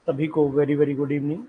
सभी को very very good evening.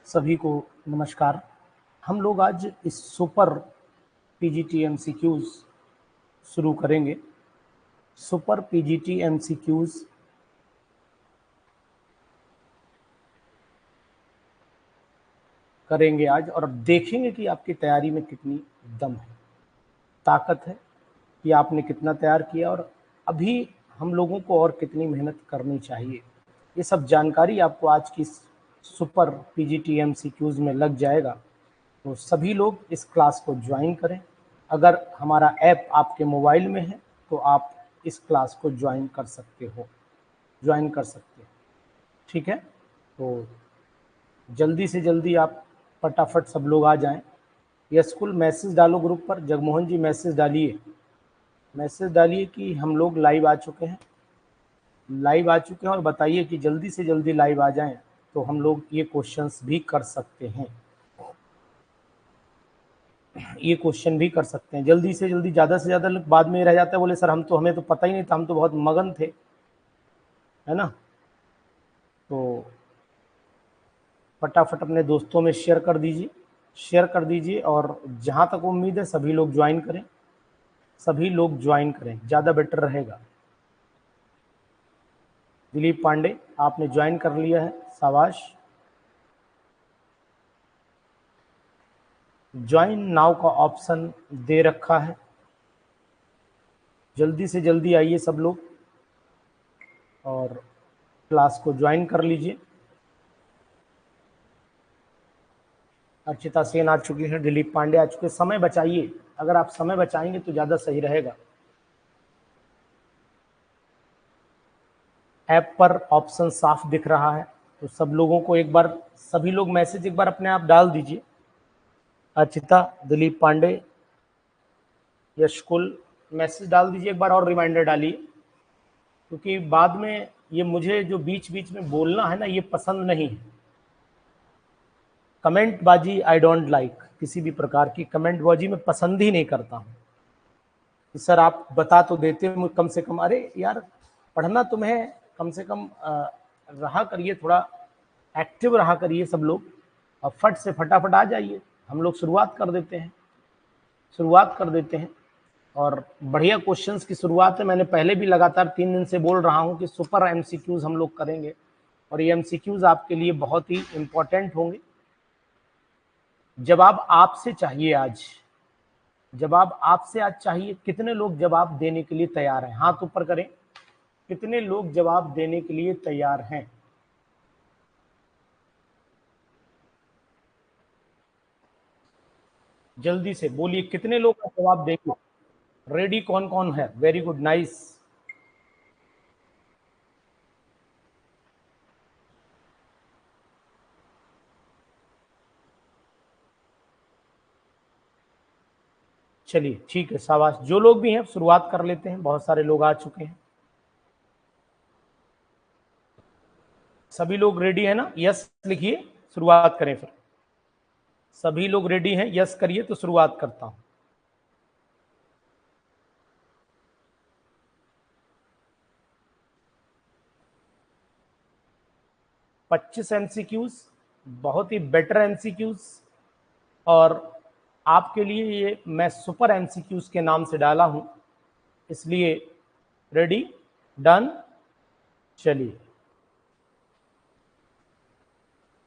सभी को नमस्कार। हम लोग आज इस सुपर पीजीटी एमसीक्यूज शुरू करेंगे। सुपर पीजीटी एमसीक्यूज करेंगे आज और अब देखेंगे कि आपकी तैयारी में कितनी दम है, ताकत है, कि आपने कितना तैयार किया और अभी हम लोगों को और कितनी मेहनत करनी चाहिए। ये सब जानकारी आपको आज की सुपर पीजीटी एमसीक्यूज में लग जाएगा। तो सभी लोग इस क्लास को ज्वाइन करें। अगर हमारा ऐप आपके मोबाइल में है तो आप इस क्लास को ज्वाइन कर सकते हो, ठीक है। तो जल्दी से जल्दी आप फटाफट सब लोग आ जाएं। यशकुल मैसेज डालो ग्रुप पर, जगमोहन जी मैसेज डालिए कि हम लोग लाइव आ चुके हैं और बताइए कि जल्दी से जल्दी लाइव आ जाएं तो हम लोग ये क्वेश्चंस भी कर सकते हैं। जल्दी से जल्दी। ज़्यादा से ज़्यादा लोग बाद में रह जाता है, बोले सर हमें तो पता ही नहीं था, हम तो बहुत मगन थे, है ना। तो फटाफट अपने दोस्तों में शेयर कर दीजिए और जहाँ तक उम्मीद है सभी लोग ज्वाइन करें, ज़्यादा बेटर रहेगा। दिलीप पांडे आपने ज्वाइन कर लिया है, शाबाश। ज्वाइन नाउ का ऑप्शन दे रखा है। जल्दी से जल्दी आइए सब लोग और क्लास को ज्वाइन कर लीजिए। अर्चिता सेन आ चुकी है, दिलीप पांडे आ चुके हैं। समय बचाइए, अगर आप समय बचाएंगे तो ज़्यादा सही रहेगा। ऐप पर ऑप्शन साफ दिख रहा है तो सब लोगों को एक बार, सभी लोग मैसेज एक बार अपने आप डाल दीजिए। अर्चिता, दिलीप पांडे, यशकुल मैसेज डाल दीजिए एक बार और रिमाइंडर डालिए, क्योंकि बाद में ये मुझे जो बीच बीच में बोलना है ना, ये पसंद नहीं है। कमेंट बाजी आई डोंट लाइक, किसी भी प्रकार की कमेंट बाजी में पसंद ही नहीं करता हूँ। सर आप बता तो देते हो कम से कम, अरे यार पढ़ना तुम्हें, कम से कम रहा करिए, थोड़ा एक्टिव रहा करिए सब लोग, और फट से फटाफट आ जाइए। हम लोग शुरुआत कर देते हैं और बढ़िया क्वेश्चंस की शुरुआत है। मैंने पहले भी लगातार 3 दिन से बोल रहा हूँ कि सुपर एमसीक्यूज हम लोग करेंगे और ये एमसीक्यूज आपके लिए बहुत ही इंपॉर्टेंट होंगे। जवाब आपसे आज चाहिए। कितने लोग जवाब देने के लिए तैयार हैं? हाथ ऊपर करें। कितने लोग जवाब देने के लिए तैयार हैं? जल्दी से बोलिए, कितने लोग का जवाब देंगे? रेडी कौन कौन है? Very good, nice. चलिए ठीक है, शाबाश। जो लोग भी हैं शुरुआत कर लेते हैं, बहुत सारे लोग आ चुके हैं। सभी लोग रेडी है ना? यस लिखिए, शुरुआत करें फिर। सभी लोग रेडी हैं? यस करिए तो शुरुआत करता हूं। 25 एमसीक्यूज, बहुत ही बेटर एमसीक्यूज, और आपके लिए ये मैं सुपर एमसीक्यूज के नाम से डाला हूं, इसलिए रेडी, डन, चलिए।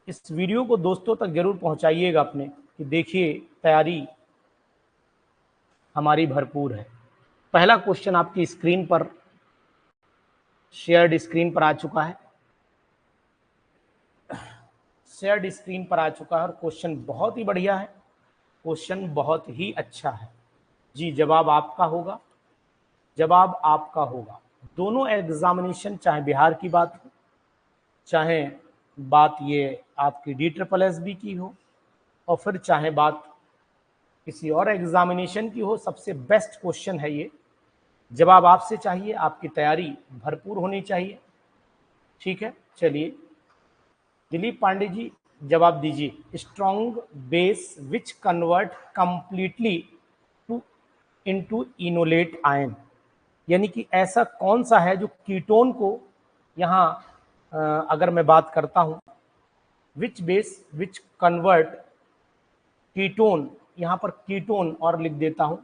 इस वीडियो को दोस्तों तक जरूर पहुंचाइएगा अपने, कि देखिए तैयारी हमारी भरपूर है। पहला क्वेश्चन आपकी स्क्रीन पर, शेयर्ड स्क्रीन पर आ चुका है, शेयर्ड स्क्रीन पर आ चुका है और क्वेश्चन बहुत ही बढ़िया है, क्वेश्चन बहुत ही अच्छा है। जी जवाब आपका होगा, जवाब आपका होगा। दोनों एग्जामिनेशन, चाहे बिहार की बात हो, चाहे बात ये आपकी DSSB की हो, और फिर चाहे बात किसी और एग्जामिनेशन की हो, सबसे बेस्ट क्वेश्चन है ये। जवाब आपसे चाहिए, आपकी तैयारी भरपूर होनी चाहिए। ठीक है, चलिए दिलीप पांडे जी जवाब दीजिए। Strong base which convert completely to into enolate ion, यानी कि ऐसा कौन सा है जो कीटोन को यहाँ अगर मैं बात करता हूँ, विच बेस विच कन्वर्ट कीटोन, यहाँ पर कीटोन और लिख देता हूँ,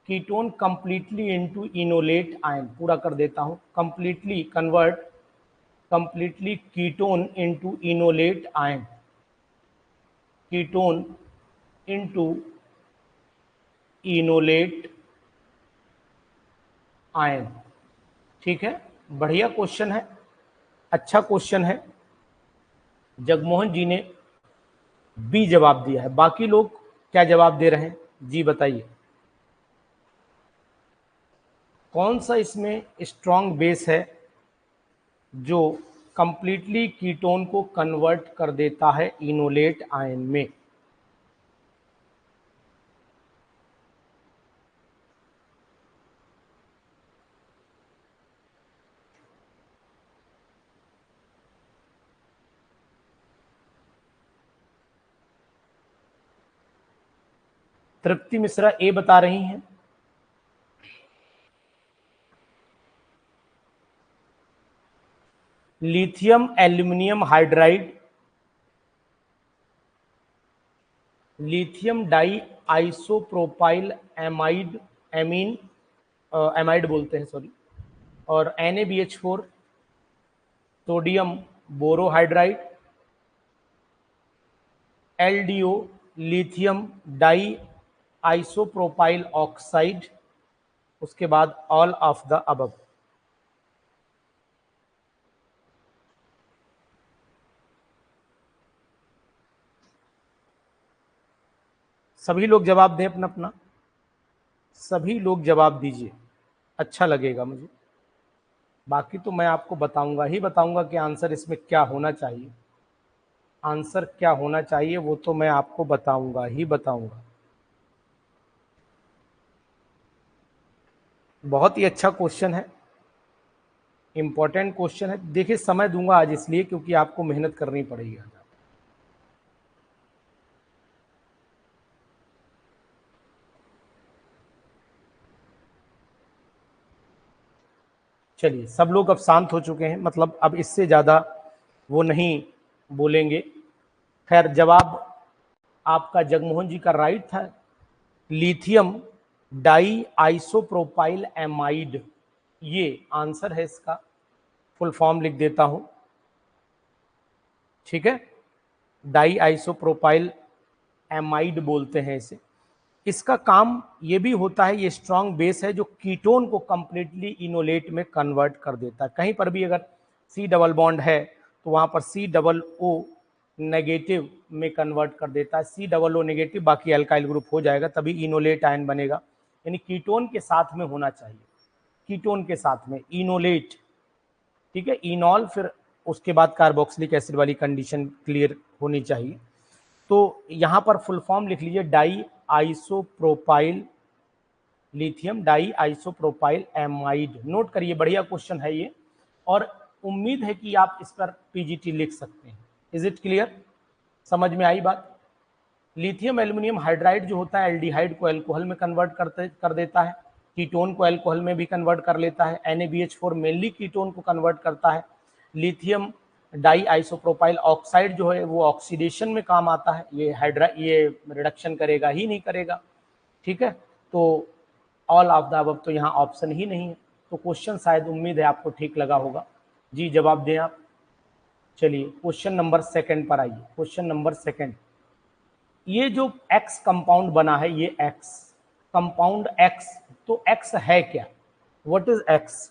ketone completely into enolate ion, पूरा कर देता हूँ, completely convert completely ketone into enolate ion, ketone into enolate ion. ठीक है, बढ़िया क्वेश्चन है, अच्छा क्वेश्चन है। जगमोहन जी ने बी जवाब दिया है, बाकी लोग क्या जवाब दे रहे हैं जी बताइए। कौन सा इसमें स्ट्रॉन्ग बेस है जो कंप्लीटली कीटोन को कन्वर्ट कर देता है इनोलेट आयन में? तृप्ति मिश्रा ए बता रही हैं। Lithium aluminium hydride, lithium di isopropyl amide, amine amide बोलते हैं सॉरी, और NaBH4, sodium borohydride, LDO lithium di isopropyl oxide, उसके बाद ऑल ऑफ द अबव। सभी लोग जवाब दें अपना अपना, सभी लोग जवाब दीजिए, अच्छा लगेगा मुझे। बाकी तो मैं आपको बताऊंगा ही बताऊंगा कि आंसर इसमें क्या होना चाहिए, आंसर क्या होना चाहिए वो तो मैं आपको बताऊंगा ही बताऊंगा। बहुत ही अच्छा क्वेश्चन है, इंपॉर्टेंट क्वेश्चन है। देखिए समय दूंगा आज इसलिए क्योंकि आपको मेहनत करनी पड़ेगी आज। चलिए सब लोग अब शांत हो चुके हैं, मतलब अब इससे ज़्यादा वो नहीं बोलेंगे। खैर जवाब आपका जगमोहन जी का राइट था, लिथियम डाई आइसोप्रोपाइल एमाइड, ये आंसर है इसका। फुल फॉर्म लिख देता हूं, ठीक है, डाई आइसोप्रोपाइल एमाइड बोलते हैं इसे। इसका काम ये भी होता है, ये स्ट्रॉन्ग बेस है जो कीटोन को कंप्लीटली इनोलेट में कन्वर्ट कर देता है। कहीं पर भी अगर C डबल बॉन्ड है तो वहां पर COO नेगेटिव में कन्वर्ट कर देता है, COO नेगेटिव, बाकी अल्काइल ग्रुप हो जाएगा, तभी इनोलेट आयन बनेगा। यानी कीटोन के साथ में होना चाहिए, कीटोन के साथ में इनोलेट, ठीक है, इनॉल, फिर उसके बाद कार्बोक्सिलिक एसिड वाली कंडीशन क्लियर होनी चाहिए। तो यहां पर फुल फॉर्म लिख लीजिए, di isopropyl lithium di isopropyl amide. Note करिए, बढ़िया क्वेश्चन है ये, और उम्मीद है कि आप इस पर PGT लिख सकते हैं। इज इट क्लियर, समझ में आई बात? लिथियम एल्यूमिनियम हाइड्राइड जो होता है एल्डिहाइड को अल्कोहल में कन्वर्ट कर देता है, कीटोन को अल्कोहल में भी कन्वर्ट कर लेता है। NaBH4 मेनली कीटोन को कन्वर्ट करता है। लिथियम डाई आइसोप्रोपाइल ऑक्साइड जो है वो ऑक्सीडेशन में काम आता है, ये रिडक्शन करेगा ही नहीं करेगा, ठीक है। तो ऑल ऑफ द अबव तो यहाँ ऑप्शन ही नहीं है। तो क्वेश्चन शायद, उम्मीद है आपको ठीक लगा होगा। जी जवाब दें आप। चलिए क्वेश्चन नंबर सेकंड पर आइए। क्वेश्चन नंबर सेकंड, ये जो एक्स कंपाउंड बना है, ये एक्स कंपाउंड एक्स, तो एक्स है क्या? What is X?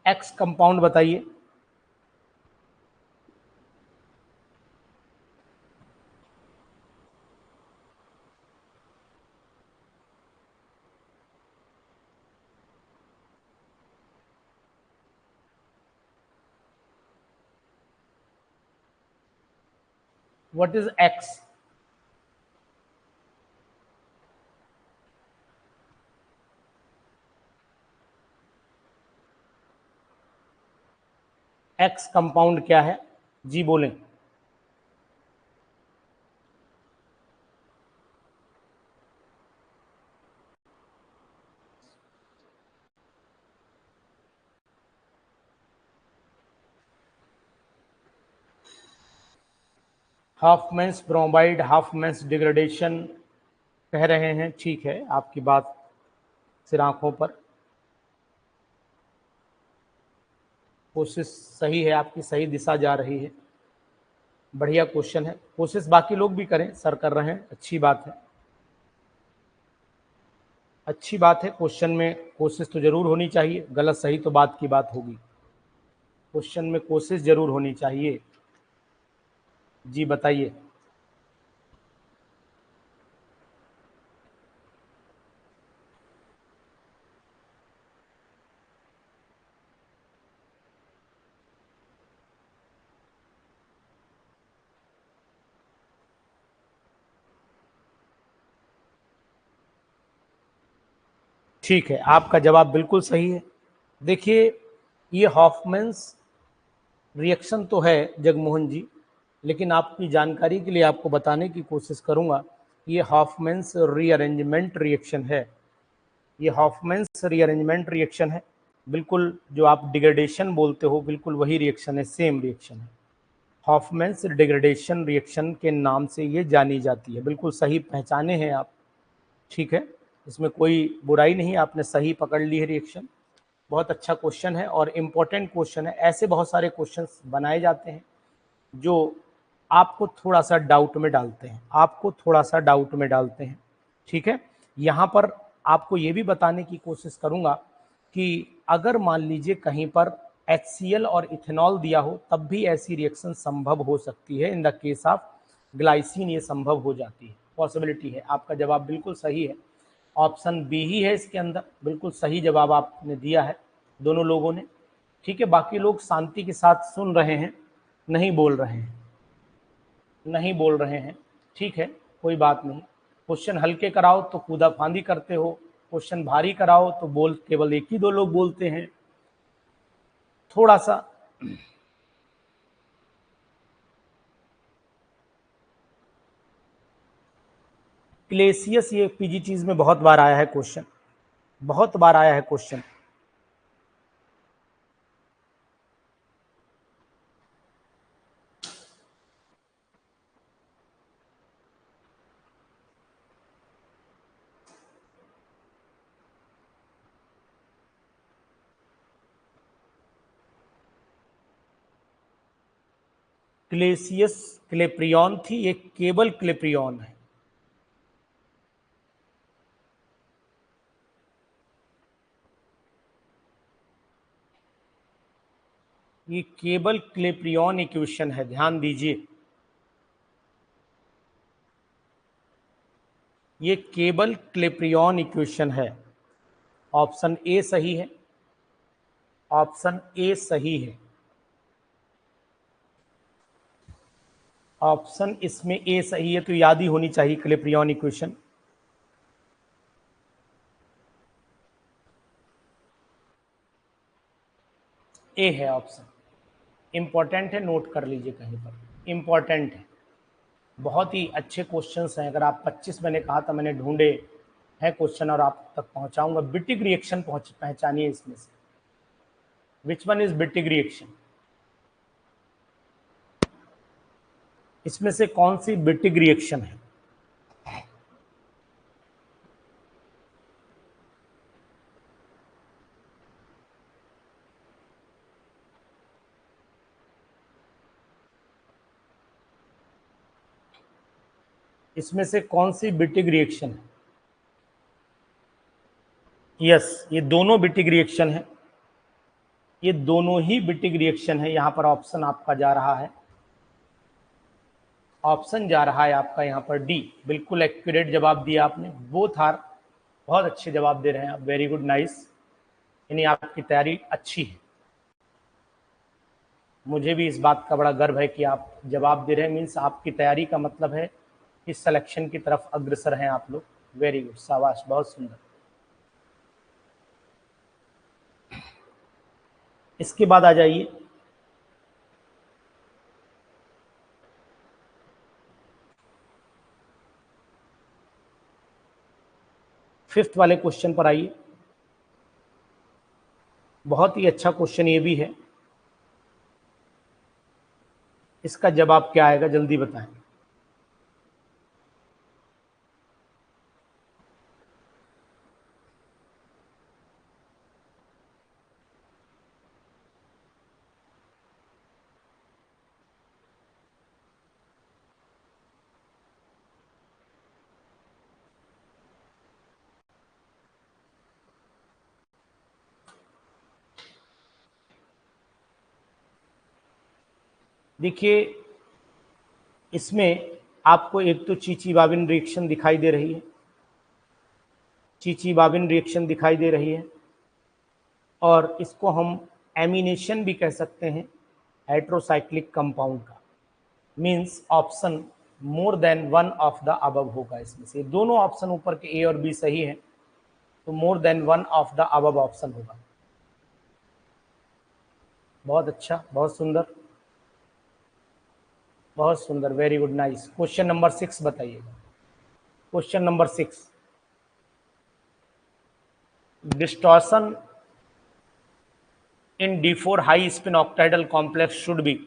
X compound बताइए। What is X? X compound क्या है? जी बोलें। हाफमैन्स ब्रोमाइड, हाफमैन्स डिग्रेडेशन कह रहे हैं। ठीक है, आपकी बात सिर आंखों पर। कोशिश सही है आपकी, सही दिशा जा रही है, बढ़िया क्वेश्चन है। कोशिश बाकी लोग भी करें, सर कर रहे हैं, अच्छी बात है, अच्छी बात है। क्वेश्चन में कोशिश तो जरूर होनी चाहिए, गलत सही तो बात की बात होगी, क्वेश्चन में कोशिश जरूर होनी चाहिए। जी बताइए। ठीक है, आपका जवाब बिल्कुल सही है। देखिए, ये हॉफमैन्स रिएक्शन तो है जगमोहन जी, लेकिन आपकी जानकारी के लिए आपको बताने की कोशिश करूंगा, ये हॉफमैन्स रीअरेंजमेंट रिएक्शन है। ये हॉफमैन्स रीअरेंजमेंट रिएक्शन है, बिल्कुल जो आप डिग्रेडेशन बोलते हो, बिल्कुल वही रिएक्शन है, सेम रिएक्शन है। हॉफमैन्स डिग्रेडेशन रिएक्शन के नाम से ये जानी जाती है। बिल्कुल सही पहचाने हैं आप, ठीक है, इसमें कोई बुराई नहीं, आपने सही पकड़ ली है रिएक्शन। बहुत अच्छा क्वेश्चन है और इम्पोर्टेंट क्वेश्चन है। ऐसे बहुत सारे क्वेश्चंस बनाए जाते हैं जो आपको थोड़ा सा डाउट में डालते हैं, आपको थोड़ा सा डाउट में डालते हैं, ठीक है। यहाँ पर आपको ये भी बताने की कोशिश करूँगा कि अगर मान लीजिए कहीं पर HCl और इथेनॉल दिया हो, तब भी ऐसी रिएक्शन संभव हो सकती है। In the case of glycine ये संभव हो जाती है, पॉसिबिलिटी है। आपका जवाब बिल्कुल सही है, ऑप्शन बी ही है इसके अंदर, बिल्कुल सही जवाब आपने दिया है दोनों लोगों ने। ठीक है, बाकी लोग शांति के साथ सुन रहे हैं, नहीं बोल रहे हैं, नहीं बोल रहे हैं, ठीक है, कोई बात नहीं। क्वेश्चन हल्के कराओ तो कूदा फांदी करते हो, क्वेश्चन भारी कराओ तो बोल केवल एक ही दो लोग बोलते हैं। थोड़ा सा क्लेसियस, ये पीजीटीज में बहुत बार आया है क्वेश्चन, बहुत बार आया है क्वेश्चन। क्लेसियस क्लेप्रियन थी, ये केबल क्लेप्रियन है। ये केबल क्लेप्रियन इक्वेशन है, ध्यान दीजिए, ये केबल क्लेप्रियन इक्वेशन है। ऑप्शन ए सही है, ऑप्शन ए सही है, ऑप्शन इसमें ए सही है, तो याद ही होनी चाहिए क्लेप्रियन इक्वेशन। ए है ऑप्शन, इंपॉर्टेंट है, नोट कर लीजिए कहीं पर, इंपॉर्टेंट है। बहुत ही अच्छे क्वेश्चंस हैं। अगर आप 25 मैंने कहा था, मैंने ढूंढे है क्वेश्चन और आप तक पहुंचाऊंगा। बिटिक रिएक्शन पहचानिए इसमें से, विच वन इज बिटिक रिएक्शन, इसमें से कौन सी बिटिक रिएक्शन है? इसमें से कौन सी बिटिक रिएक्शन है? यस, ये दोनों बिटिक रिएक्शन है, ये दोनों ही बिटिक रिएक्शन है। यहां पर ऑप्शन आपका जा रहा है, ऑप्शन जा रहा है आपका यहाँ पर डी। बिल्कुल एक्यूरेट जवाब दिया आपने, बोथ आर, बहुत अच्छे जवाब दे रहे हैं आप, वेरी गुड, नाइस। यानी आपकी तैयारी अच्छी है, मुझे भी इस बात का बड़ा गर्व है कि आप जवाब दे रहे हैं, मीन्स आपकी तैयारी का मतलब है कि सिलेक्शन की तरफ अग्रसर हैं आप लोग। वेरी गुड, शाबाश, बहुत सुंदर। इसके बाद आ जाइए फिफ्थ वाले क्वेश्चन पर आइए। बहुत ही अच्छा क्वेश्चन ये भी है, इसका जवाब क्या आएगा जल्दी बताएं। देखिए, इसमें आपको एक तो चीची-बाबिन रिएक्शन दिखाई दे रही है, चीची-बाबिन रिएक्शन दिखाई दे रही है, और इसको हम एमिनेशन भी कह सकते हैं हेट्रोसाइक्लिक कंपाउंड का। Means option more than one of the above होगा इसमें से। दोनों ऑप्शन ऊपर के ए और बी सही है, तो more than one of the above option होगा। बहुत अच्छा, बहुत सुंदर, बहुत सुंदर, very good, nice. Question number 6 बताइएगा। Question number 6, distortion in D4 high spin ऑक्टाइडल complex should be,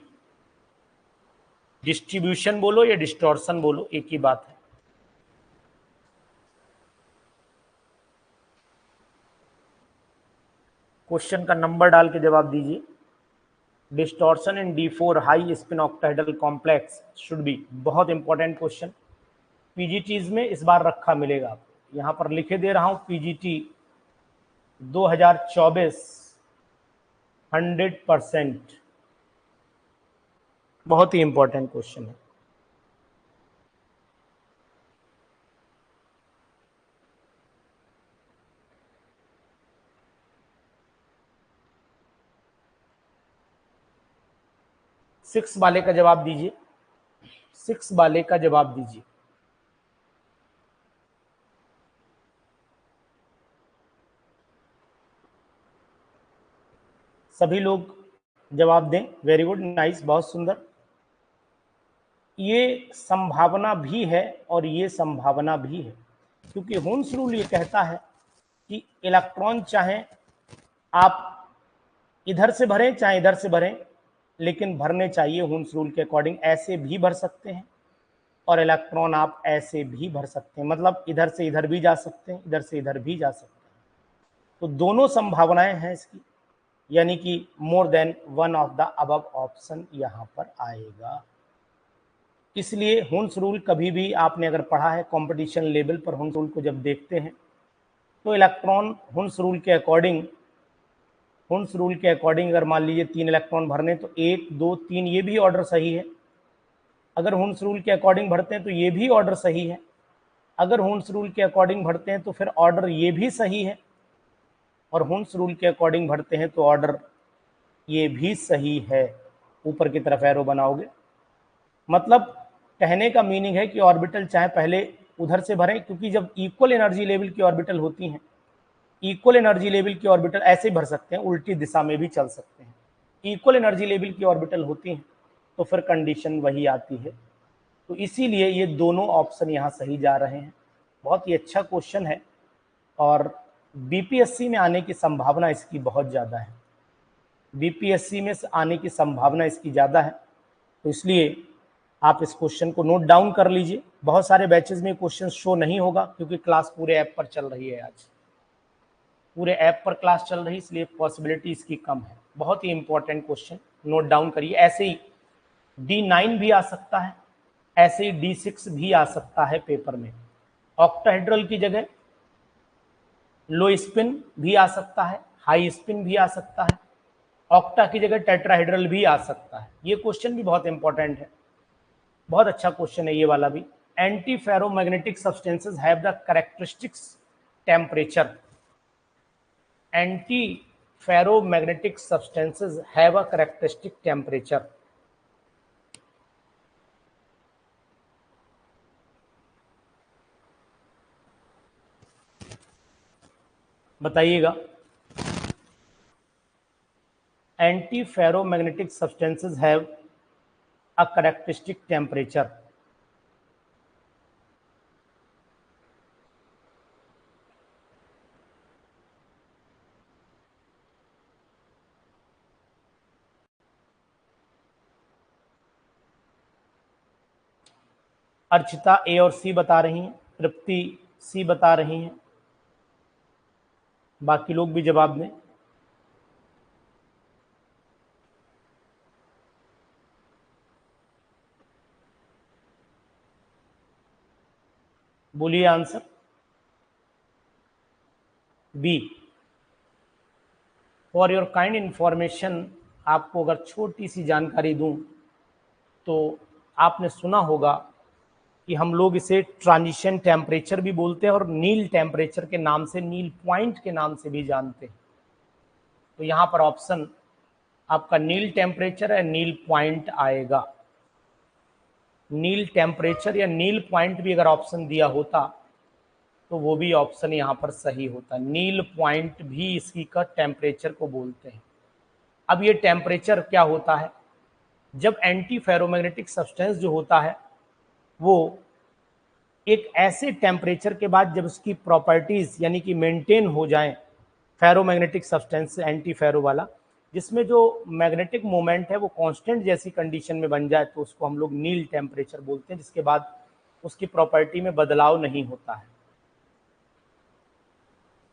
distribution बोलो या डिस्टॉर्शन बोलो, एक ही बात है। क्वेश्चन का नंबर डाल के जवाब दीजिए। Distortion in D4 high spin ऑक्टाइडल complex should be, बहुत इंपॉर्टेंट क्वेश्चन, पीजीटीज में इस बार रखा मिलेगा आपको। यहां पर लिखे दे रहा हूं, पीजीटी 2024 100%, बहुत ही इंपॉर्टेंट क्वेश्चन है। सिक्स वाले का जवाब दीजिए, 6 वाले का जवाब दीजिए। सभी लोग जवाब दें, वेरी गुड, नाइस, बहुत सुंदर। ये संभावना भी है और ये संभावना भी है, क्योंकि हुन्स रूल ये कहता है कि इलेक्ट्रॉन चाहे आप इधर से भरें चाहे इधर से भरें, लेकिन भरने चाहिए हुन्स रूल के अकॉर्डिंग। ऐसे भी भर सकते हैं और इलेक्ट्रॉन आप ऐसे भी भर सकते हैं, मतलब इधर से इधर भी जा सकते हैं, इधर से इधर भी जा सकते हैं। तो दोनों संभावनाएं हैं इसकी, यानी कि more than one of the above option यहां पर आएगा। इसलिए हुन्स रूल कभी भी आपने अगर पढ़ा है कंपटीशन लेवल पर, हुन्स रूल को जब देखते हैं तो इलेक्ट्रॉन हुन्स रूल के अकॉर्डिंग, हुन्स रूल के अकॉर्डिंग अगर मान लीजिए 3 इलेक्ट्रॉन भरने तो 1 2 3 ये भी ऑर्डर सही है। अगर हुन्स रूल के अकॉर्डिंग भरते हैं तो ये भी ऑर्डर सही है। अगर हुन्स रूल के अकॉर्डिंग भरते हैं तो फिर ऑर्डर ये भी सही है, और हुन्स रूल के अकॉर्डिंग भरते हैं तो ऑर्डर ये भी सही है। ऊपर की तरफ एरो बनाओगे, मतलब कहने का मीनिंग है कि ऑर्बिटल चाहे पहले उधर से भरें, क्योंकि जब इक्वल एनर्जी लेवल की ऑर्बिटल होती हैं, इक्वल एनर्जी लेवल की ऑर्बिटल ऐसे भर सकते हैं, उल्टी दिशा में भी चल सकते हैं। इक्वल एनर्जी लेवल की ऑर्बिटल होती हैं तो फिर कंडीशन वही आती है। तो इसीलिए ये दोनों ऑप्शन यहाँ सही जा रहे हैं। बहुत ही अच्छा क्वेश्चन है, और बीपीएससी में आने की संभावना इसकी बहुत ज़्यादा है, बीपीएससी में आने की संभावना इसकी ज़्यादा है। तो इसलिए आप इस क्वेश्चन को नोट डाउन कर लीजिए। बहुत सारे बैचेस में क्वेश्चन शो नहीं होगा क्योंकि क्लास पूरे ऐप पर चल रही है, आज पूरे ऐप पर क्लास चल रही है, इसलिए पॉसिबिलिटी इसकी कम है। बहुत ही इंपॉर्टेंट क्वेश्चन, नोट डाउन करिए। ऐसे ही D9 भी आ सकता है, ऐसे ही D6 भी आ सकता है पेपर में। ऑक्टाहेड्रल की जगह लो स्पिन भी आ सकता है, हाई स्पिन भी आ सकता है, ऑक्टा की जगह टेट्राहेड्रल भी आ सकता है। ये क्वेश्चन भी बहुत इंपॉर्टेंट है, बहुत अच्छा क्वेश्चन है ये वाला भी। Anti ferromagnetic substances have the characteristics temperature, anti ferromagnetic substances have a characteristic temperature. बताइएगा। Anti ferromagnetic substances have a characteristic temperature. Archita A और सी बता रही हैं, तृप्ति सी बता रही हैं, बाकी लोग भी जवाब दें। बोलिए answer. B. For your kind information, आपको अगर छोटी सी जानकारी दूं तो आपने सुना होगा कि हम लोग इसे ट्रांजिशन टेम्परेचर भी बोलते हैं और नील टेम्परेचर के नाम से, नील पॉइंट के नाम से भी जानते हैं। तो यहाँ पर ऑप्शन आपका नील टेम्परेचर है, नील पॉइंट आएगा। नील टेम्परेचर या नील पॉइंट भी अगर ऑप्शन दिया होता तो वो भी ऑप्शन यहाँ पर सही होता। नील पॉइंट भी इसी का टेम्परेचर को बोलते हैं। अब ये टेम्परेचर क्या होता है, जब एंटी फेरोमैग्नेटिक सब्सटेंस जो होता है वो एक ऐसे टेम्परेचर के बाद जब उसकी प्रॉपर्टीज यानी कि मेंटेन हो जाएं, फेरोमैग्नेटिक सब्सटेंस एंटी फेरो वाला, जिसमें जो मैग्नेटिक मोमेंट है वो कांस्टेंट जैसी कंडीशन में बन जाए, तो उसको हम लोग नील टेम्परेचर बोलते हैं, जिसके बाद उसकी प्रॉपर्टी में बदलाव नहीं होता है।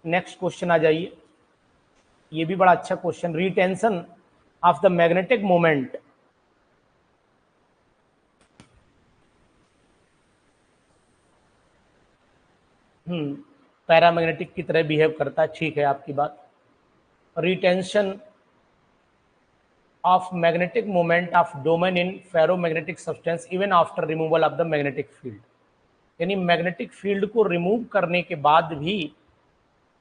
नेक्स्ट क्वेश्चन आ जाइए, ये भी बड़ा अच्छा question. Retention of the magnetic moment paramagnetic की तरह बिहेव करता है, ठीक है आपकी बात। Retention of magnetic moment of domain in ferromagnetic substance even after removal of the magnetic field, यानी मैग्नेटिक फील्ड को रिमूव करने के बाद भी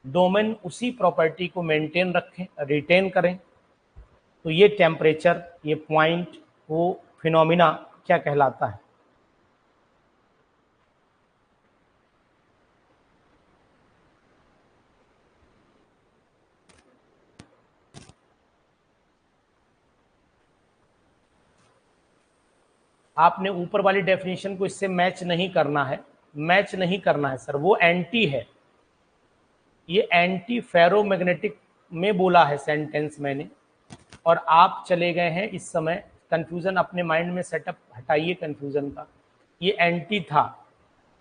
डोमेन उसी प्रॉपर्टी को मेंटेन रखें, रिटेन करें, तो ये टेम्परेचर, ये पॉइंट, वो फिनोमिना क्या कहलाता है। आपने ऊपर वाली डेफिनेशन को इससे मैच नहीं करना है, मैच नहीं करना है सर, वो एंटी है, ये एंटी फेरोमैग्नेटिक में बोला है सेंटेंस मैंने, और आप चले गए हैं इस समय कंफ्यूजन अपने माइंड में सेटअप हटाइए कंफ्यूजन का। ये एंटी था,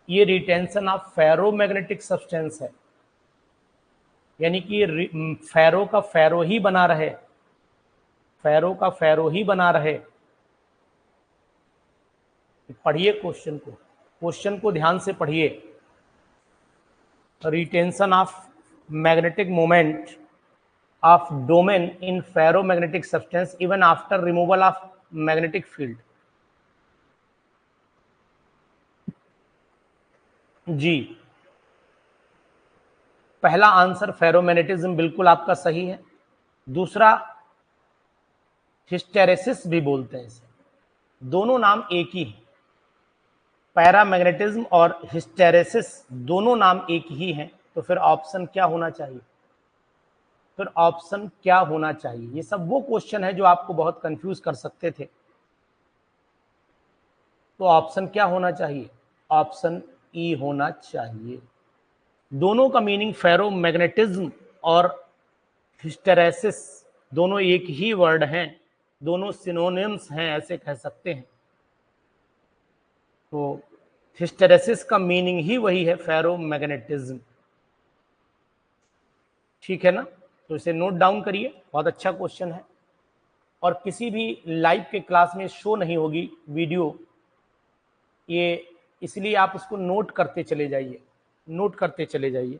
ये रिटेंशन ऑफ फेरोमैग्नेटिक सब्सटेंस है, यानी कि फेरो का फेरो ही बना रहे, फेरो का फेरो ही बना रहे। पढ़िए क्वेश्चन को, क्वेश्चन को ध्यान से पढ़िए। Retention of magnetic moment of domain in ferromagnetic substance even after removal of magnetic field। जी, पहला आंसर फेरोमैग्नेटिज्म बिल्कुल आपका सही है। दूसरा हिस्टेरेसिस भी बोलते हैं इसे, दोनों नाम एक ही है, पैरामैग्नेटिज्म और हिस्टेरेसिस दोनों नाम एक ही हैं। तो फिर ऑप्शन क्या होना चाहिए, फिर ऑप्शन क्या होना चाहिए। ये सब वो क्वेश्चन है जो आपको बहुत कंफ्यूज कर सकते थे। तो ऑप्शन क्या होना चाहिए, ऑप्शन ई होना चाहिए। दोनों का मीनिंग फेरोमैग्नेटिज्म और हिस्टेरेसिस दोनों एक ही वर्ड हैं, दोनों सिनोनिम्स हैं, ऐसे कह सकते हैं। तो हिस्टेरेसिस का मीनिंग ही वही है, फेरोमैग्नेटिज्म। ठीक है ना? तो इसे नोट डाउन करिए, बहुत अच्छा क्वेश्चन है। और किसी भी लाइव के क्लास में शो नहीं होगी वीडियो, ये इसलिए आप उसको नोट करते चले जाइए, नोट करते चले जाइए।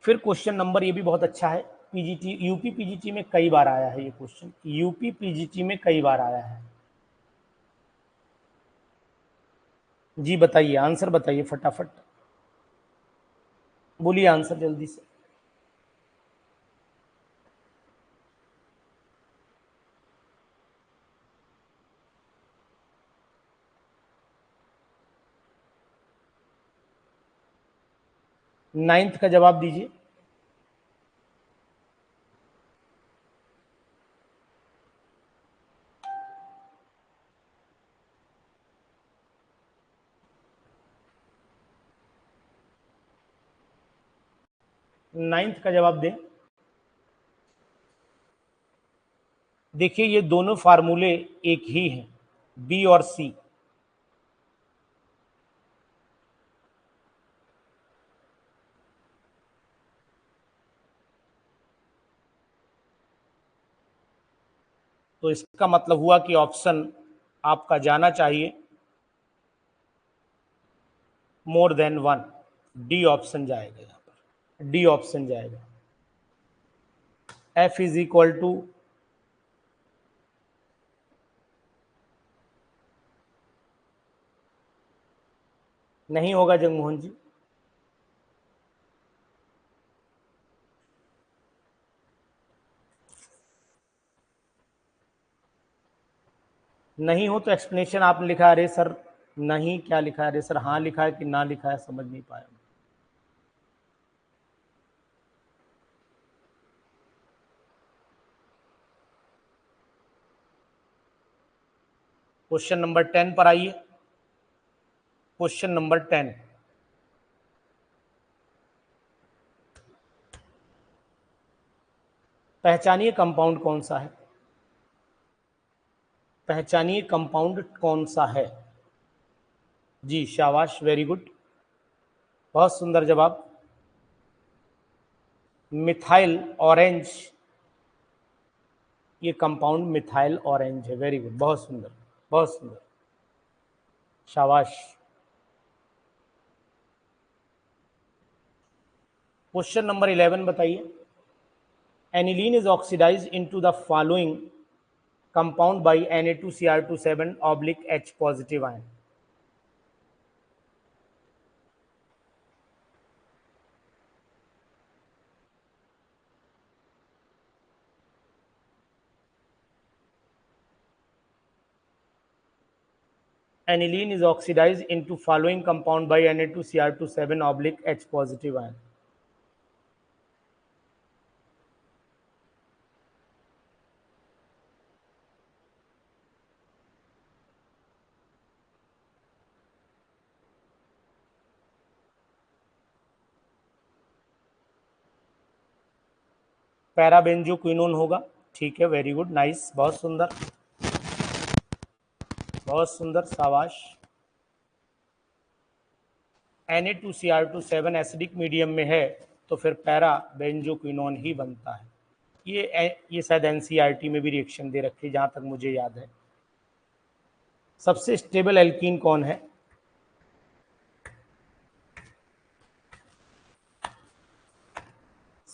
फिर क्वेश्चन नंबर, ये भी बहुत अच्छा है, पीजीटी यूपी पीजीटी में कई बार आया है ये क्वेश्चन, यूपी पीजीटी में कई बार आया है। जी बताइए, आंसर बताइए फटाफट, बोलिए आंसर जल्दी से। नाइन्थ का जवाब दीजिए। नाइन्थ का जवाब दें। देखिए ये दोनों फार्मूले एक ही हैं, बी और सी। तो इसका मतलब हुआ कि ऑप्शन आपका जाना चाहिए more than one, D option जाएगा यहाँ पर, डी ऑप्शन जाएगा। एफ इज इक्वल टू, नहीं होगा जगमोहन जी, नहीं हो तो एक्सप्लेनेशन आप लिखा है, अरे सर नहीं क्या लिखा है, अरे सर हाँ लिखा है कि ना लिखा है, समझ नहीं पाया। क्वेश्चन नंबर 10 पर आइए। क्वेश्चन नंबर 10, पहचानिए कंपाउंड कौन सा है, पहचानिए कंपाउंड कौन सा है। जी शाबाश, वेरी गुड, बहुत सुंदर जवाब। मिथाइल ऑरेंज, ये कंपाउंड मिथाइल ऑरेंज है, वेरी गुड, बहुत सुंदर, बहुत सुंदर, शाबाश। क्वेश्चन नंबर 11 बताइए। Aniline is oxidize into the following compound by Na2Cr27 oblique H positive ion. Aniline is oxidized into following compound by Na2Cr27 oblique H positive ion. पैराबेंजोक्विनोन होगा, ठीक है, वेरी गुड, नाइस, बहुत सुंदर, बहुत सुंदर, शाबाश। Na2Cr27 एसिडिक मीडियम में है तो फिर पैराबेंजोक्विनोन ही बनता है। ये शायद एनसीईआरटी में भी रिएक्शन दे रखी है जहां तक मुझे याद है। सबसे स्टेबल एल्कीन कौन है?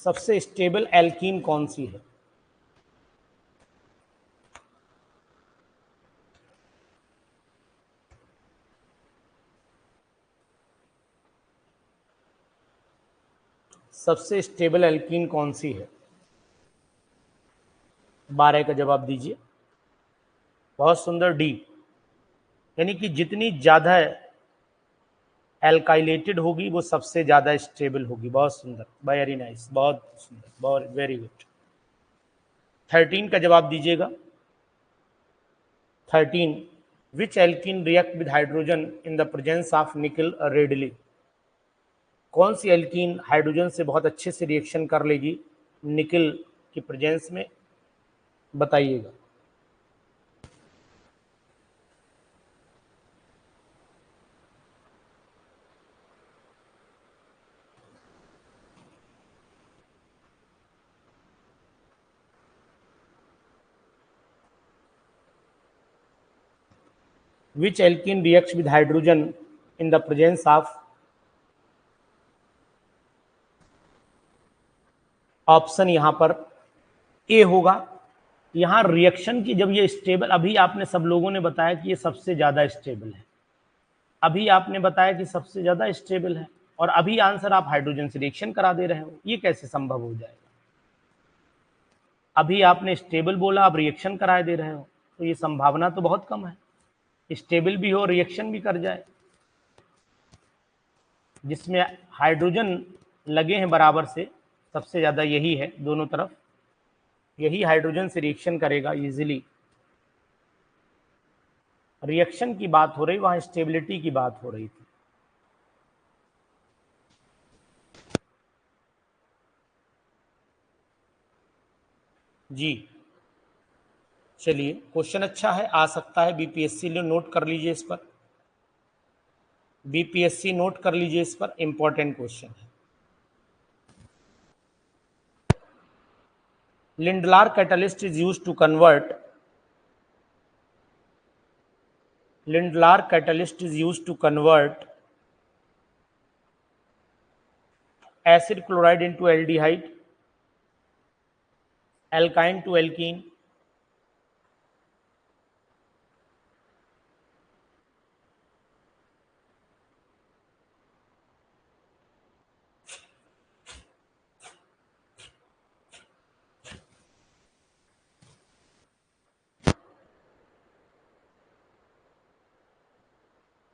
सबसे स्टेबल एल्कीन कौन सी है? सबसे स्टेबल एल्कीन कौन सी है? 12 का जवाब दीजिए। बहुत सुंदर, डी, यानी कि जितनी ज़्यादा एल्काइलेटेड होगी वो सबसे ज़्यादा स्टेबल होगी। बहुत सुंदर, वेरी नाइस, बहुत सुंदर, बहुत वेरी गुड। 13 का जवाब दीजिएगा। 13, which alkene react with hydrogen in the presence of nickel readily? कौन सी एल्कीन हाइड्रोजन से बहुत अच्छे से रिएक्शन कर लेगी निकल की प्रेजेंस में? बताइएगा। Which alkene reacts with hydrogen in the presence of? Option यहां पर ए होगा। यहां रिएक्शन की जब ये स्टेबल, अभी आपने सब लोगों ने बताया कि ये सबसे ज्यादा स्टेबल है, अभी आपने बताया कि सबसे ज्यादा स्टेबल है, और अभी आंसर आप हाइड्रोजन से रिएक्शन करा दे रहे हो, ये कैसे संभव हो जाएगा? अभी आपने स्टेबल बोला, आप रिएक्शन कराए दे रहे हो, तो ये संभावना तो बहुत कम है, स्टेबल भी हो रिएक्शन भी कर जाए। जिसमें हाइड्रोजन लगे हैं बराबर से, सबसे ज़्यादा यही है, दोनों तरफ यही हाइड्रोजन से रिएक्शन करेगा इजीली। रिएक्शन की बात हो रही, वहां स्टेबिलिटी की बात हो रही थी। जी चलिए, क्वेश्चन अच्छा है, आ सकता है बीपीएससी ले, नोट कर लीजिए इस पर, बीपीएससी नोट कर लीजिए इस पर, इंपॉर्टेंट क्वेश्चन है। Lindlar catalyst is used to convert, Lindlar catalyst is used to convert acid chloride into aldehyde, alkyne to alkene,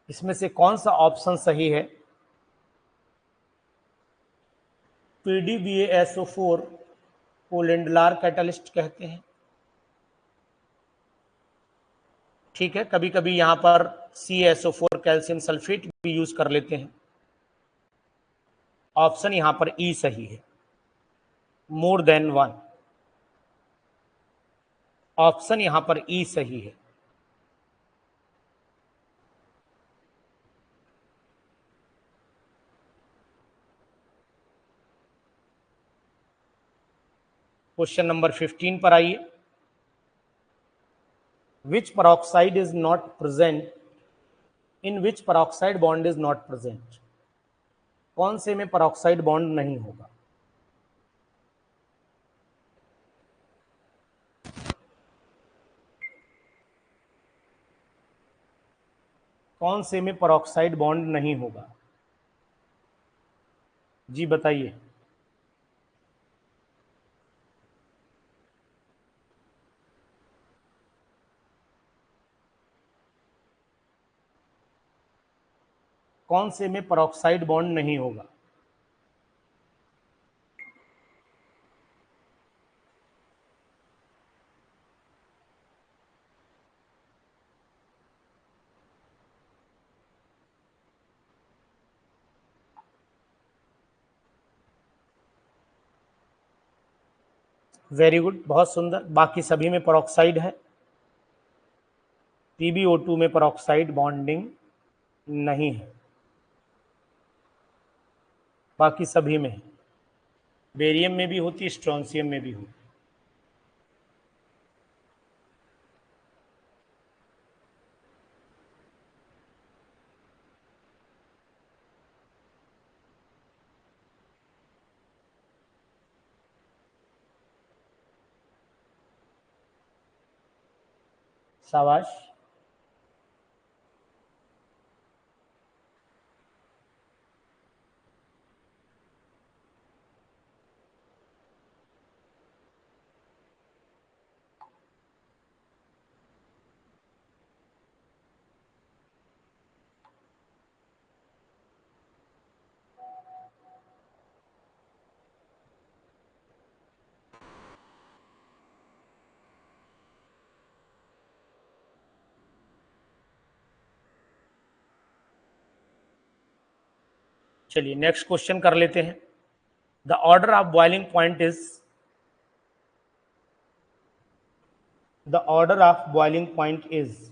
इसमें से कौन सा ऑप्शन सही है? PDBaSO4 को लिंडलार कैटलिस्ट कहते हैं। ठीक है, कभी कभी यहां पर CaSO4 कैल्शियम सल्फेट भी यूज कर लेते हैं। ऑप्शन यहां पर ई सही है, मोर देन वन। ऑप्शन यहां पर ई सही है। क्वेश्चन नंबर 15 पर आइए। विच peroxide is not present, in which peroxide bond is not present? कौन से में peroxide बॉन्ड नहीं होगा? कौन से में peroxide बॉन्ड नहीं होगा? जी बताइए। कौन से में peroxide बॉन्ड नहीं होगा? वेरी गुड, बहुत सुंदर। बाकी सभी में peroxide है। PbO2 में peroxide बॉन्डिंग नहीं है, बाकी सभी में है। बेरियम में भी होती है, स्ट्रोंसियम में भी होती है। शाबाश। चलिए नेक्स्ट क्वेश्चन कर लेते हैं। The order of boiling point is, the order of boiling point is,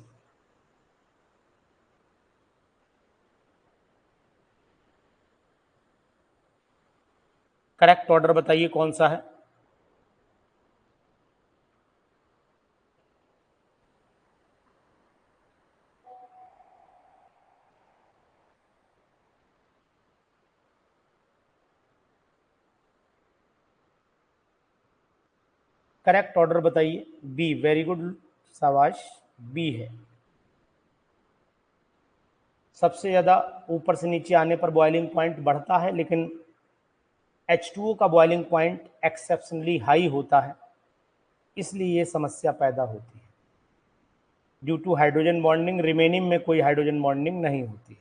correct order बताइए कौन सा है। करेक्ट ऑर्डर बताइए। बी, वेरी गुड, शाबाश, बी है। सबसे ज़्यादा ऊपर से नीचे आने पर बॉइलिंग पॉइंट बढ़ता है, लेकिन H2O का बॉइलिंग पॉइंट एक्सेप्शनली हाई होता है, इसलिए ये समस्या पैदा होती है। Due to hydrogen bonding, remaining में कोई हाइड्रोजन बॉन्डिंग नहीं होती है।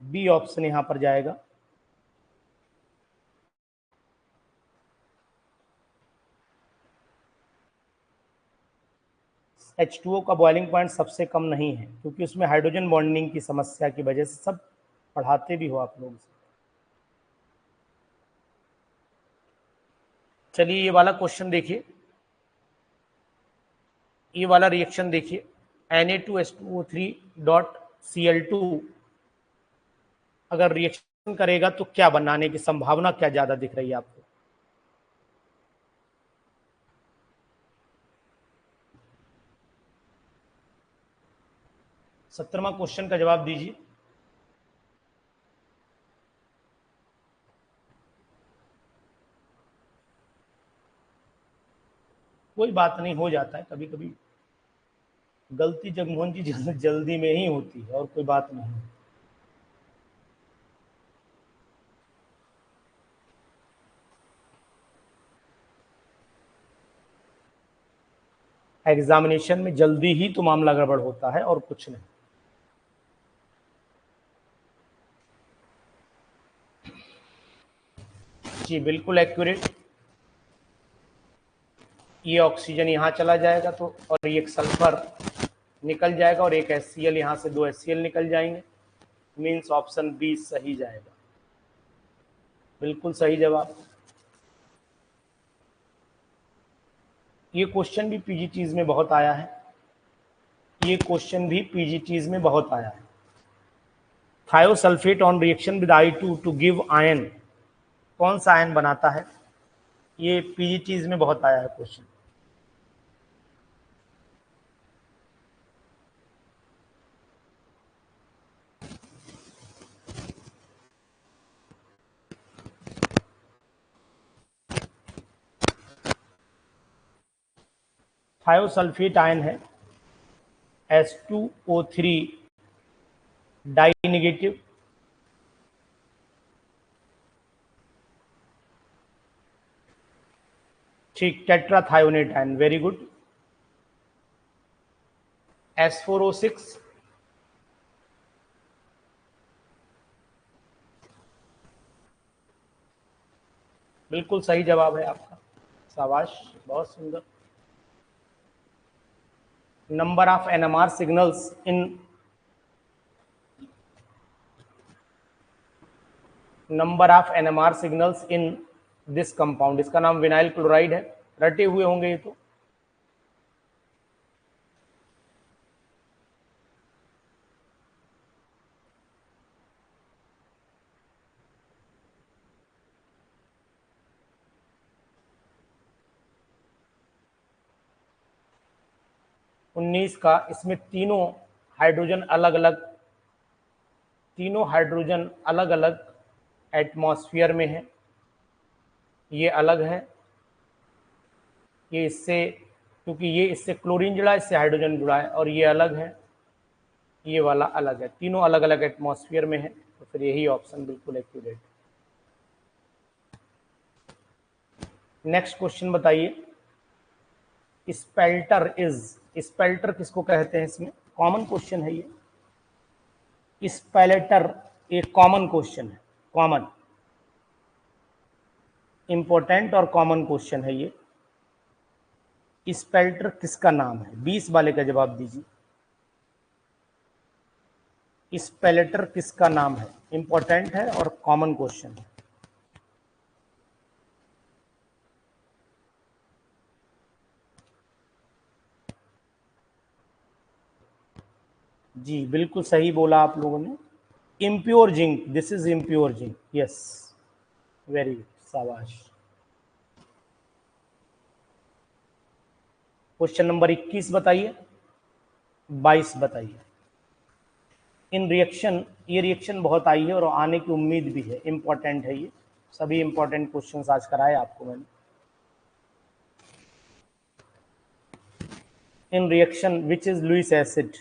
बी ऑप्शन यहां पर जाएगा। H2O का बॉइलिंग पॉइंट सबसे कम नहीं है, क्योंकि उसमें हाइड्रोजन बॉन्डिंग की समस्या की वजह से, सब पढ़ाते भी हो आप लोग। चलिए ये वाला क्वेश्चन देखिए, ये वाला रिएक्शन देखिए। Na2H2O3.Cl2 अगर रिएक्शन करेगा तो क्या बनाने की संभावना क्या ज्यादा दिख रही है आपको? सत्रहवां क्वेश्चन का जवाब दीजिए। कोई बात नहीं, हो जाता है कभी कभी, गलती जगमोहन जी जल्दी में ही होती है, और कोई बात नहीं। एग्जामिनेशन में जल्दी ही तो मामला गड़बड़ होता है, और कुछ नहीं। जी बिल्कुल एक्यूरेट। ये ऑक्सीजन यहाँ चला जाएगा तो, और ये सल्फर निकल जाएगा, और एक HCl, यहाँ से 2 HCl निकल जाएंगे। मीन्स ऑप्शन बी सही जाएगा। बिल्कुल सही जवाब। ये क्वेश्चन भी पीजीटीज में बहुत आया है, ये क्वेश्चन भी पीजीटीज में बहुत आया है। Thiosulphate on reaction with I2 to give ion, कौन सा आयन बनाता है? ये पीजीटीज में बहुत आया है क्वेश्चन। थायोसल्फेट आयन है H2O3 डाई नेगेटिव, ठीक, tetrathionate ion, very good. S4O6 बिल्कुल सही जवाब है आपका, शाबाश, बहुत सुंदर। Number of NMR signals in, number of NMR signals in this compound, इसका नाम विनाइल क्लोराइड है। रटे हुए होंगे ये तो। उन्नीस का, इसमें तीनों हाइड्रोजन अलग अलग, तीनों हाइड्रोजन अलग अलग एटमॉस्फेयर में है। ये अलग है, ये इससे, क्योंकि ये इससे क्लोरीन जुड़ा है, इससे हाइड्रोजन जुड़ा है, और ये अलग है, ये वाला अलग है। तीनों अलग अलग एटमॉस्फेयर में है, तो फिर यही ऑप्शन बिल्कुल एक्यूरेट। नेक्स्ट क्वेश्चन बताइए। स्पेल्टर इज, स्पेल्टर किसको कहते हैं? इसमें कॉमन क्वेश्चन है ये। स्पेल्टर एक कॉमन क्वेश्चन है, कॉमन, इंपॉर्टेंट और कॉमन क्वेश्चन है ये। स्पेल्टर किसका नाम है? 20 वाले का जवाब दीजिए। स्पेलेटर किसका नाम है? इंपॉर्टेंट है और कॉमन क्वेश्चन है। जी बिल्कुल सही बोला आप लोगों ने। Impure zinc, this is impure zinc, yes, very good, शाबाश। क्वेश्चन नंबर 21 बताइए, 22 बताइए। इन रिएक्शन, ये रिएक्शन बहुत आई है और आने की उम्मीद भी है, इंपॉर्टेंट है ये, सभी इंपॉर्टेंट क्वेश्चन आज कराए आपको मैंने। In reaction which is Lewis acid?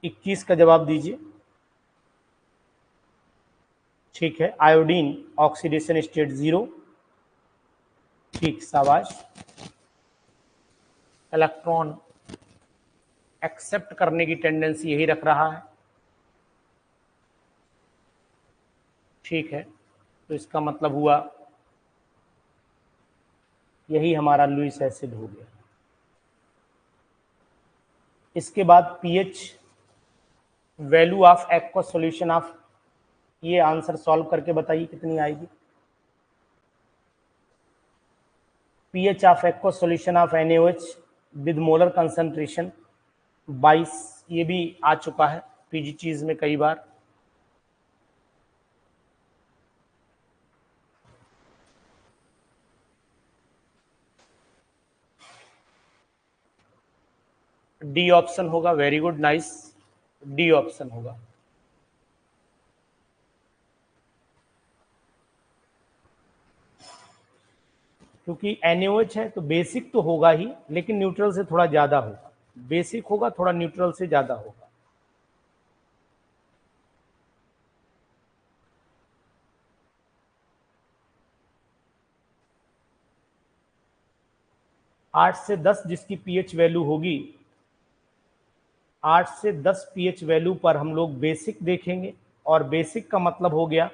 इक्कीस का जवाब दीजिए। ठीक है, आयोडीन ऑक्सीडेशन स्टेट 0, ठीक, शाबाश। इलेक्ट्रॉन एक्सेप्ट करने की टेंडेंसी यही रख रहा है, ठीक है, तो इसका मतलब हुआ यही हमारा लुईस एसिड हो गया। इसके बाद pH value of aqueous solution of, ये आंसर सॉल्व करके बताइए कितनी आएगी। pH of aqueous solution of NaOH with molar concentration 22, ये भी आ चुका है पीजीटीज में कई बार। डी ऑप्शन होगा, very good, nice, D option होगा। क्योंकि NaOH है तो बेसिक तो होगा ही, लेकिन न्यूट्रल से थोड़ा ज्यादा होगा, बेसिक होगा थोड़ा न्यूट्रल से ज्यादा होगा। आठ से 10 जिसकी पीएच वैल्यू होगी, 8 से 10 पीएच वैल्यू पर हम लोग बेसिक देखेंगे, और बेसिक का मतलब हो गया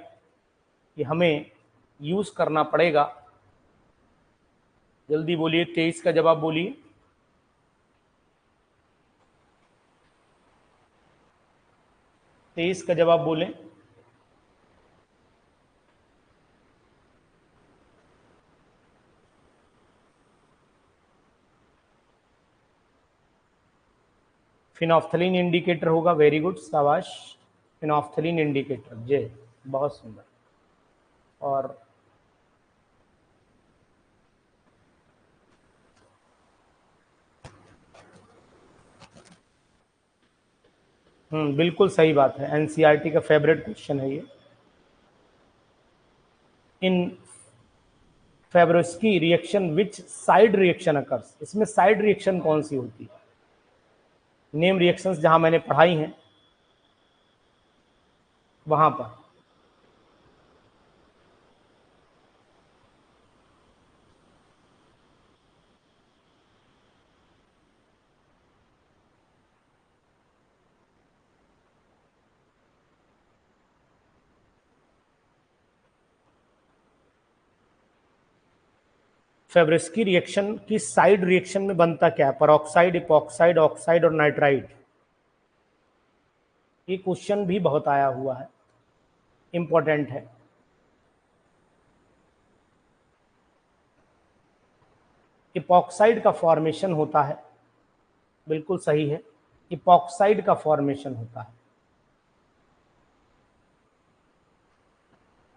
कि हमें यूज करना पड़ेगा, जल्दी बोलिए, 23 का जवाब बोलिए। 23 का जवाब बोलें। फिनॉफ्थलीन इंडिकेटर होगा, वेरी गुड, शाबाश, फिनॉफ्थलीन इंडिकेटर, जे, बहुत सुंदर। और बिल्कुल सही बात है, एनसीईआरटी का फेवरेट क्वेश्चन है ये। In Favorskii reaction which side reaction occurs, इसमें साइड रिएक्शन कौन सी होती है? नेम रिएक्शंस जहां मैंने पढ़ाई हैं वहां पर। फेब्रेस्की रिएक्शन की साइड रिएक्शन में बनता क्या है? परऑक्साइड, इपॉक्साइड, ऑक्साइड और नाइट्राइड। ये क्वेश्चन भी बहुत आया हुआ है, इंपॉर्टेंट है। इपॉक्साइड का फॉर्मेशन होता है, बिल्कुल सही है, इपॉक्साइड का फॉर्मेशन होता है,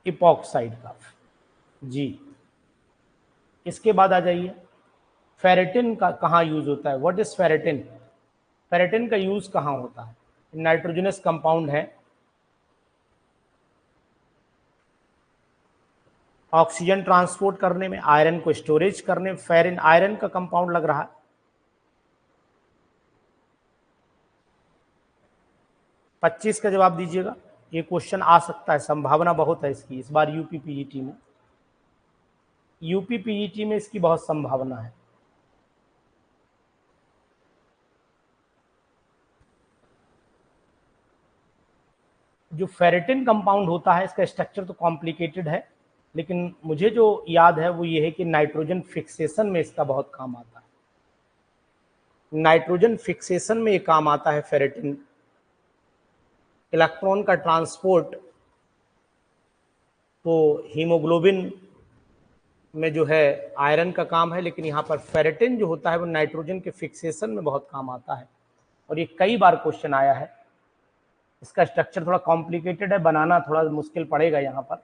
इपॉक्साइड का, जी। इसके बाद आ जाइए, फेरेटिन का कहाँ यूज होता है? What is ferritin? फेरेटिन का यूज कहाँ होता है? नाइट्रोजनस कंपाउंड है, ऑक्सीजन ट्रांसपोर्ट करने में, आयरन को स्टोरेज करने में। फेरिन आयरन का कंपाउंड लग रहा है। पच्चीस का जवाब दीजिएगा, ये क्वेश्चन आ सकता है, संभावना बहुत है इसकी, इस बार यूपी पीजीटी में, यूपी पीजीटी में इसकी बहुत संभावना है। जो फेरेटिन कंपाउंड होता है इसका स्ट्रक्चर तो कॉम्प्लिकेटेड है, लेकिन मुझे जो याद है वो ये है कि नाइट्रोजन फिक्सेशन में इसका बहुत काम आता है। नाइट्रोजन फिक्सेशन में ये काम आता है फेरेटिन। इलेक्ट्रॉन का ट्रांसपोर्ट तो हीमोग्लोबिन में जो है आयरन का काम है, लेकिन यहाँ पर फेरेटिन जो होता है वो नाइट्रोजन के फिक्सेशन में बहुत काम आता है, और ये कई बार क्वेश्चन आया है। इसका स्ट्रक्चर थोड़ा कॉम्प्लिकेटेड है, बनाना थोड़ा मुश्किल पड़ेगा यहाँ पर,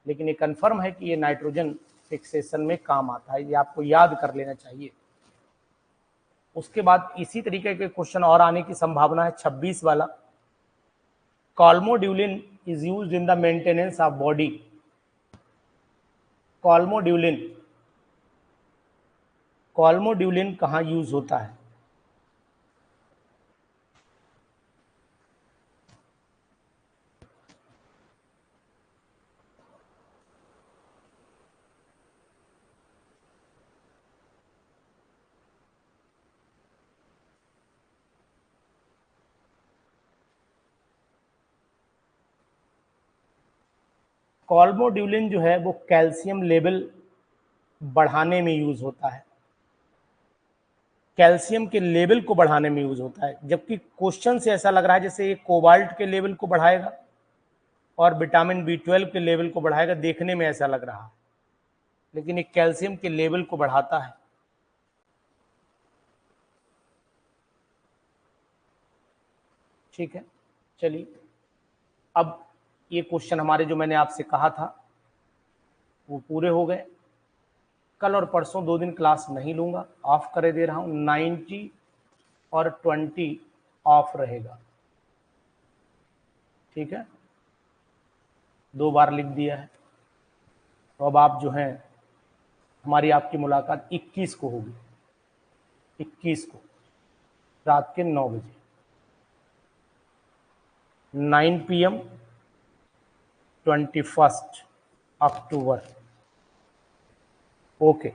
लेकिन ये कंफर्म है कि ये नाइट्रोजन फिक्सेशन में काम आता है, ये आपको याद कर लेना चाहिए। उसके बाद इसी तरीके के क्वेश्चन और आने की संभावना है। 26 वाला, calmodulin is used in the maintenance of body. Calmodulin कहाँ यूज होता है? कॉल्मोड्यूलिन जो है वो कैल्शियम लेवल बढ़ाने में यूज होता है, कैल्शियम के लेवल को बढ़ाने में यूज होता है, जबकि क्वेश्चन से ऐसा लग रहा है जैसे ये कोबाल्ट के लेवल को बढ़ाएगा और विटामिन B12 के लेवल को बढ़ाएगा, देखने में ऐसा लग रहा है, लेकिन ये कैल्शियम के लेवल को बढ़ाता है। ठीक है, चलिए अब ये क्वेश्चन हमारे जो मैंने आपसे कहा था वो पूरे हो गए। कल और परसों 2 दिन क्लास नहीं लूंगा, ऑफ करे दे रहा हूं। 90 और 20 ऑफ रहेगा, ठीक है, 2 बार लिख दिया है। तो अब आप जो हैं, हमारी आपकी मुलाकात 21 को होगी, 21 को रात के 9 बजे, 9 PM 21 अक्टूबर। ओके।